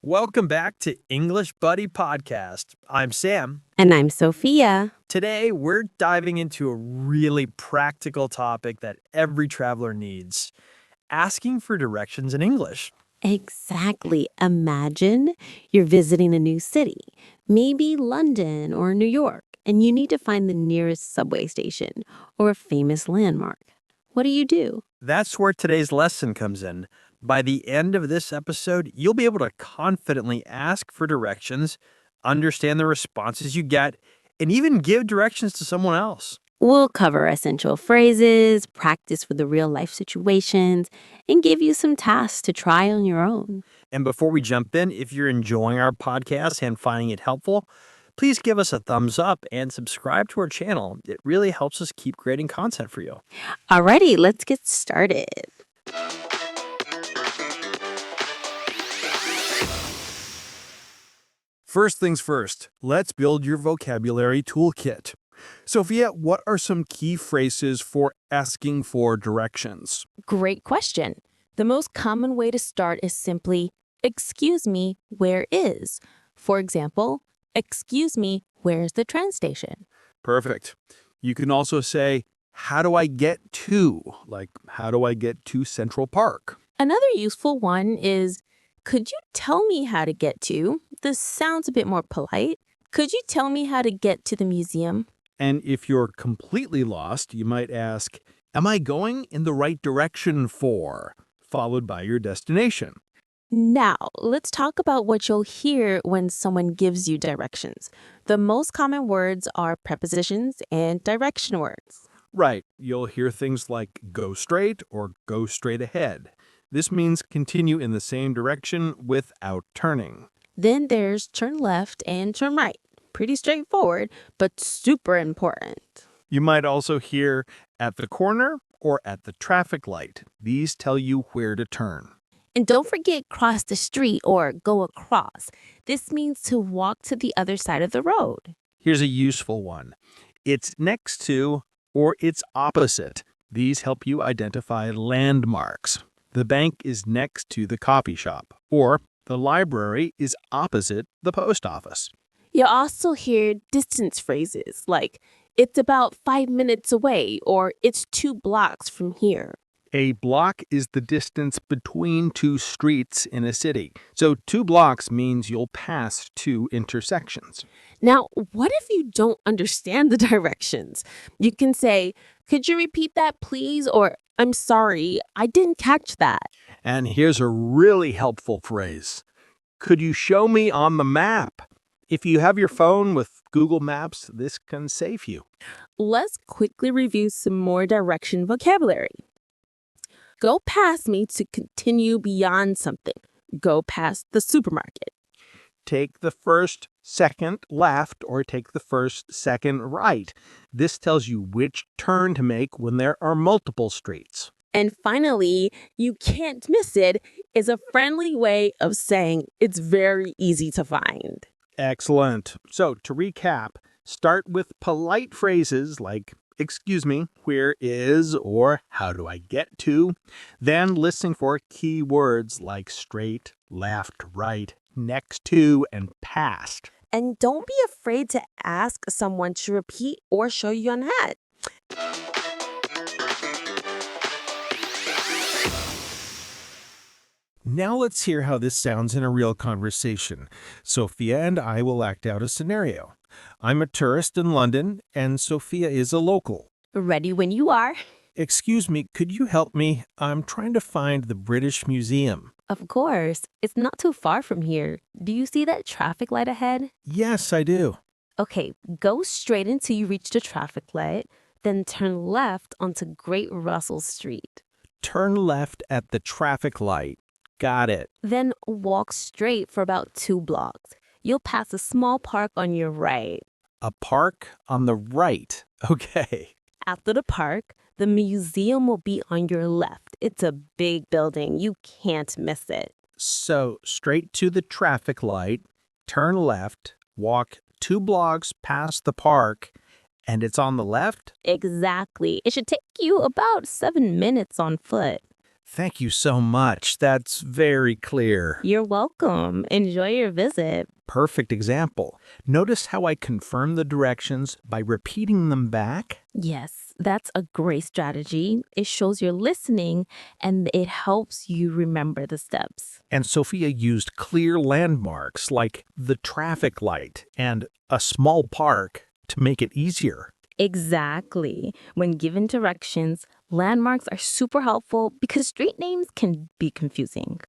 Welcome back to English Buddy Podcast. I'm Sam. And I'm Sophia. Today, we're diving into a really practical topic that every traveler needs, asking for directions in English. Exactly. Imagine you're visiting a new city, maybe London or New York, and you need to find the nearest subway station or a famous landmark. What do? That's where today's lesson comes in. By the end of this episode, you'll be able to confidently ask for directions, understand the responses you get, and even give directions to someone else. We'll cover essential phrases, practice for the real life situations, and give you some tasks to try on your own. And before we jump in, if you're enjoying our podcast and finding it helpful, please give us a thumbs up and subscribe to our channel. It really helps us keep creating content for you. Alrighty, let's get started. First things first, let's build your vocabulary toolkit. Sophia, what are some key phrases for asking for directions? Great question. The most common way to start is simply, excuse me, where is? For example, excuse me, where's the train station? Perfect. You can also say, how do I get to? Like, how do I get to Central Park? Another useful one is, could you tell me how to get to? This sounds a bit more polite. Could you tell me how to get to the museum? And if you're completely lost, you might ask, am I going in the right direction for? Followed by your destination. Now, let's talk about what you'll hear when someone gives you directions. The most common words are prepositions and direction words. Right, you'll hear things like go straight or go straight ahead. This means continue in the same direction without turning. Then there's turn left and turn right. Pretty straightforward, but super important. You might also hear at the corner or at the traffic light. These tell you where to turn. And don't forget cross the street or go across. This means to walk to the other side of the road. Here's a useful one. It's next to or it's opposite. These help you identify landmarks. The bank is next to the coffee shop, or the library is opposite the post office. You'll also hear distance phrases like, it's about 5 minutes away, or it's 2 blocks from here. A block is the distance between two streets in a city. So 2 blocks means you'll pass 2 intersections. Now, what if you don't understand the directions? You can say, could you repeat that, please? Or, I'm sorry, I didn't catch that. And here's a really helpful phrase. Could you show me on the map? If you have your phone with Google Maps, this can save you. Let's quickly review some more direction vocabulary. Go past me to continue beyond something. Go past the supermarket. Take the first second left or take the first second right. This tells you which turn to make when there are multiple streets. And finally, you can't miss it is a friendly way of saying it's very easy to find. Excellent. So to recap, start with polite phrases like, excuse me, where is, or how do I get to? Then listen for key words like straight, left, right, next to, and past. And don't be afraid to ask someone to repeat or show you on hat. Now let's hear how this sounds in a real conversation. Sophia and I will act out a scenario. I'm a tourist in London, and Sophia is a local. Ready when you are. Excuse me, could you help me? I'm trying to find the British Museum. Of course. It's not too far from here. Do you see that traffic light ahead? Yes, I do. Okay, go straight until you reach the traffic light, then turn left onto Great Russell Street. Turn left at the traffic light. Got it. Then walk straight for about 2 blocks. You'll pass a small park on your right. A park on the right. Okay. After the park, the museum will be on your left. It's a big building. You can't miss it. So straight to the traffic light, turn left, walk 2 blocks past the park, and it's on the left? Exactly. It should take you about 7 minutes on foot. Thank you so much. That's very clear. You're welcome. Enjoy your visit. Perfect example. Notice how I confirm the directions by repeating them back? Yes, that's a great strategy. It shows you're listening and it helps you remember the steps. And Sophia used clear landmarks like the traffic light and a small park to make it easier. Exactly. When given directions, landmarks are super helpful because street names can be confusing.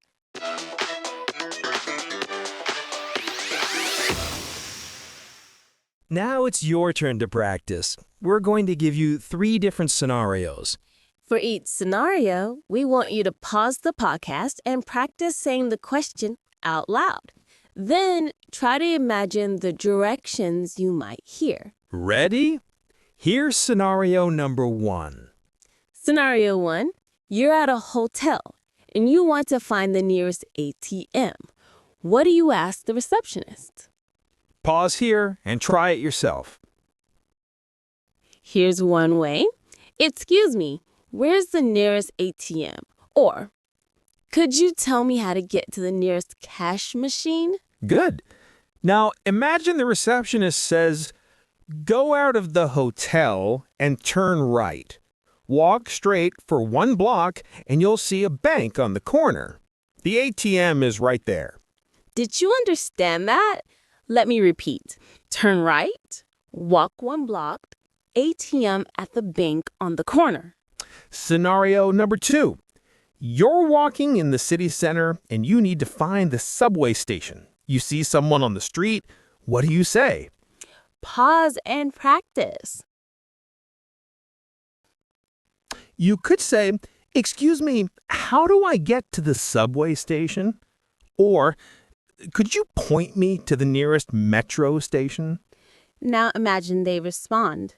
Now it's your turn to practice. We're going to give you 3 different scenarios. For each scenario, we want you to pause the podcast and practice saying the question out loud. Then try to imagine the directions you might hear. Ready? Here's scenario number 1. Scenario 1, you're at a hotel and you want to find the nearest ATM. What do you ask the receptionist? Pause here and try it yourself. Here's one way. Excuse me, where's the nearest ATM? Or, could you tell me how to get to the nearest cash machine? Good. Now imagine the receptionist says, "Go out of the hotel and turn right. Walk straight for 1 block and you'll see a bank on the corner. The ATM is right there." Did you understand that? Let me repeat. Turn right, walk 1 block, ATM at the bank on the corner. Scenario number 2. You're walking in the city center and you need to find the subway station. You see someone on the street. What do you say? Pause and practice. You could say, "Excuse me, how do I get to the subway station?" Or, "Could you point me to the nearest metro station?" Now imagine they respond.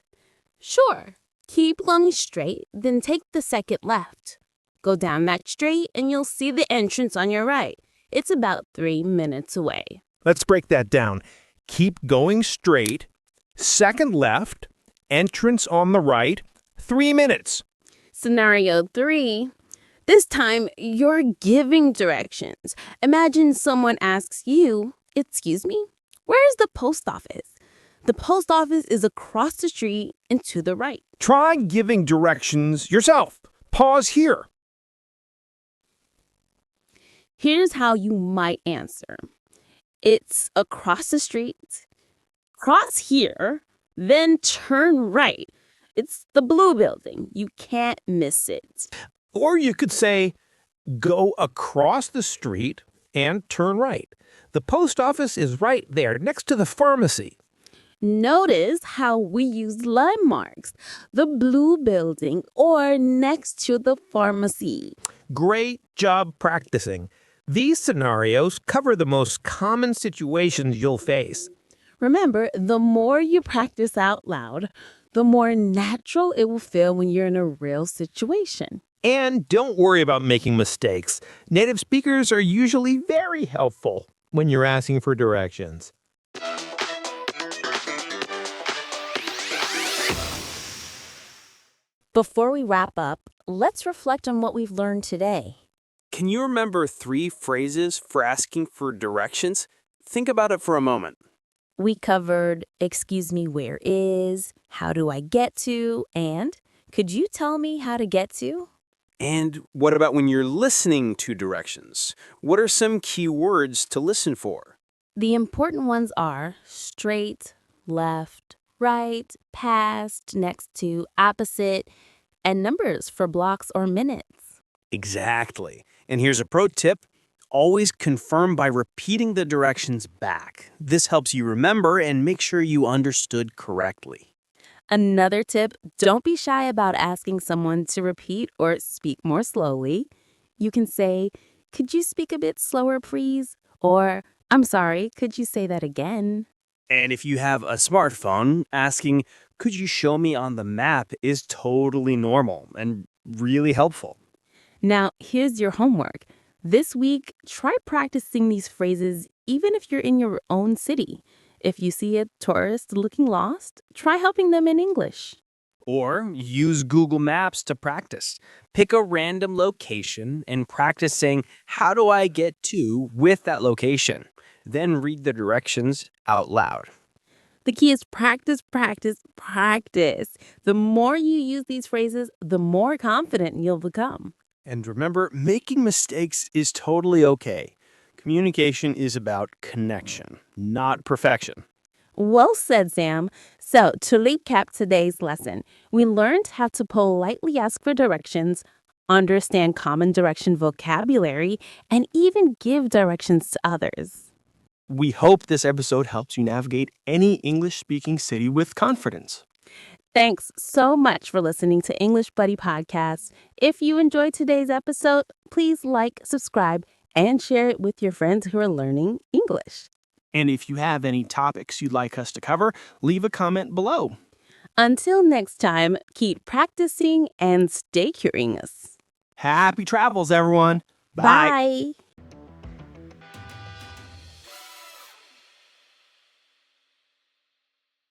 Sure. Keep going straight, then take the second left. Go down that street and you'll see the entrance on your right. It's about 3 minutes away. Let's break that down. Keep going straight, second left, entrance on the right, 3 minutes. Scenario 3. This time, you're giving directions. Imagine someone asks you, "Excuse me, where's the post office?" The post office is across the street and to the right. Try giving directions yourself. Pause here. Here's how you might answer. It's across the street, cross here, then turn right. It's the blue building. You can't miss it. Or you could say, "Go across the street and turn right. The post office is right there next to the pharmacy." Notice how we use landmarks, the blue building or next to the pharmacy. Great job practicing. These scenarios cover the most common situations you'll face. Remember, the more you practice out loud, the more natural it will feel when you're in a real situation. And don't worry about making mistakes. Native speakers are usually very helpful when you're asking for directions. Before we wrap up, let's reflect on what we've learned today. Can you remember 3 phrases for asking for directions? Think about it for a moment. We covered excuse me, where is, how do I get to, and could you tell me how to get to? And what about when you're listening to directions? What are some key words to listen for? The important ones are straight, left, right, past, next to, opposite, and numbers for blocks or minutes. Exactly. And here's a pro tip. Always confirm by repeating the directions back. This helps you remember and make sure you understood correctly. Another tip, don't be shy about asking someone to repeat or speak more slowly. You can say, "Could you speak a bit slower, please?" Or, "I'm sorry, could you say that again?" And if you have a smartphone, asking, "Could you show me on the map?" is totally normal and really helpful. Now, here's your homework. This week, try practicing these phrases even if you're in your own city. If you see a tourist looking lost, try helping them in English. Or use Google Maps to practice. Pick a random location and practice saying, "How do I get to?" with that location. Then read the directions out loud. The key is practice, practice, practice. The more you use these phrases, the more confident you'll become. And remember, making mistakes is totally okay. Communication is about connection, not perfection. Well said, Sam. So, to recap today's lesson, we learned how to politely ask for directions, understand common direction vocabulary, and even give directions to others. We hope this episode helps you navigate any English-speaking city with confidence. Thanks so much for listening to English Buddy Podcast. If you enjoyed today's episode, please like, subscribe, and share it with your friends who are learning English. And if you have any topics you'd like us to cover, leave a comment below. Until next time, keep practicing and stay curious. Happy travels, everyone. Bye.